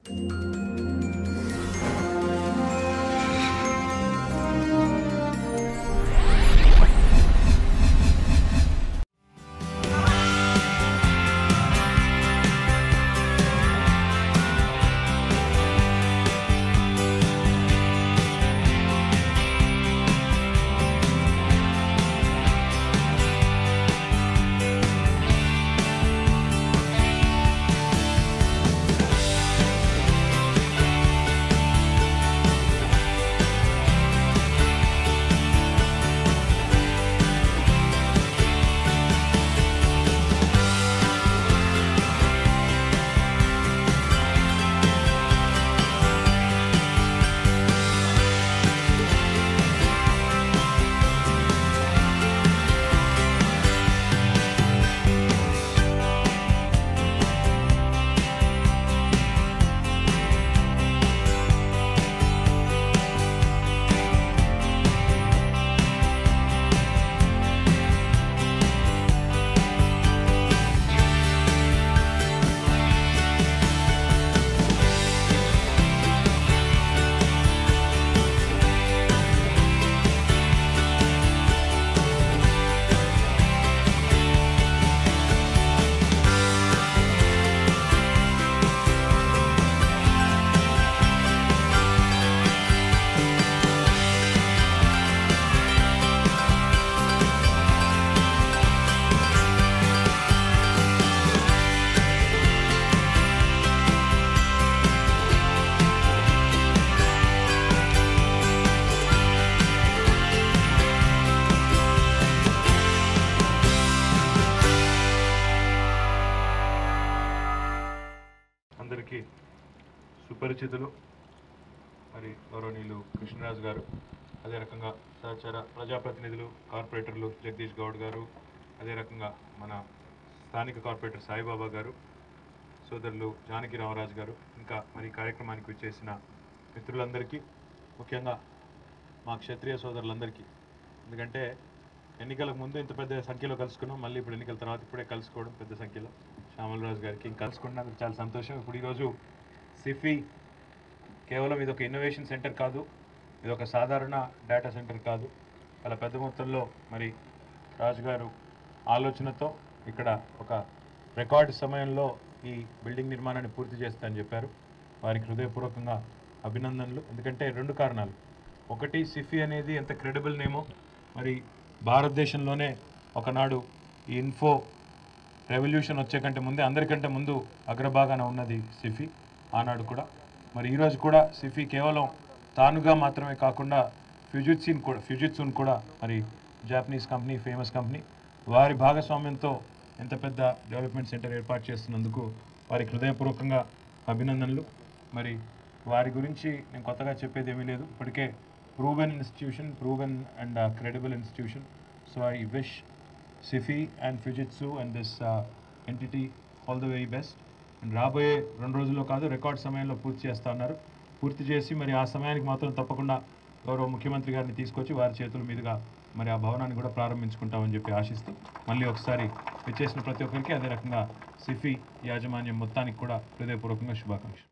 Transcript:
అందరికీ సుపరిచితులు మరి గౌరవనీయులు కృష్ణరాజు గారు, అదే రకంగా సహచర ప్రజాప్రతినిధులు కార్పొరేటర్లు జగదీష్ గౌడ్ గారు, అదే రకంగా మన స్థానిక కార్పొరేటర్ సాయిబాబా గారు, సోదరులు జానకి రామరాజు గారు, ఇంకా మరి కార్యక్రమానికి వచ్చేసిన మిత్రులందరికీ, ముఖ్యంగా మా క్షత్రియ సోదరులందరికీ, ఎందుకంటే ఎన్నికలకు ముందు ఇంత పెద్ద సంఖ్యలో కలుసుకున్నాం, మళ్ళీ ఇప్పుడు ఎన్నికల తర్వాత ఇప్పుడే కలుసుకోవడం పెద్ద సంఖ్యలో. శ్యామలరాజు గారికి ఇంకా కలుసుకున్నందుకు చాలా సంతోషం. ఇప్పుడు ఈరోజు సిఫీ కేవలం ఇది ఒక ఇన్నోవేషన్ సెంటర్ కాదు, ఇది ఒక సాధారణ డేటా సెంటర్ కాదు. చాలా పెద్ద మొత్తంలో మరి రాజుగారు ఆలోచనతో ఇక్కడ ఒక రికార్డు సమయంలో ఈ బిల్డింగ్ నిర్మాణాన్ని పూర్తి చేస్తానని చెప్పారు. వారికి హృదయపూర్వకంగా అభినందనలు. ఎందుకంటే రెండు కారణాలు. ఒకటి, సిఫీ అనేది ఎంత క్రెడిబుల్ నేమో, మరి భారతదేశంలోనే ఒకనాడు ఈ ఇన్ఫో రెవల్యూషన్ వచ్చే కంటే ముందే అందరికంటే ముందు అగ్రభాగాన ఉన్నది సిఫీ ఆనాడు కూడా. మరి ఈరోజు కూడా సిఫీ కేవలం తానుగా మాత్రమే కాకుండా ఫ్యూజిట్సూన్ కూడా మరి జాపనీస్ కంపెనీ, ఫేమస్ కంపెనీ, వారి భాగస్వామ్యంతో ఎంత పెద్ద డెవలప్మెంట్ సెంటర్ ఏర్పాటు చేస్తున్నందుకు వారికి హృదయపూర్వకంగా అభినందనలు. మరి వారి గురించి నేను కొత్తగా చెప్పేది ఏమీ లేదు, ఇప్పటికే proven institution, proven and credible institution. So I wish SIFI and Fujitsu and this entity all the very best. And రాబోయే 2 రోజుల్లో కాదు, రికార్డ్ సమయంలో పూర్తి చేస్తా ఉన్నారు. పూర్తి చేసి మరి ఆ సమయానికి మాత్రం తప్పకుండా గౌరవ ముఖ్యమంత్రి గారిని తీసుకొచ్చి వారి చేతుల మీదుగా మరి ఆ భవనాన్ని కూడా ప్రారంభించుకుంటామని చెప్పి ఆశిస్తూ మళ్ళీ ఒకసారి విచ్చేసిన ప్రతి ఒక్కరికి, అదే రకంగా సిఫీ యాజమాన్యం మొత్తానికి కూడా హృదయపూర్వకంగా శుభాకాంక్షలు.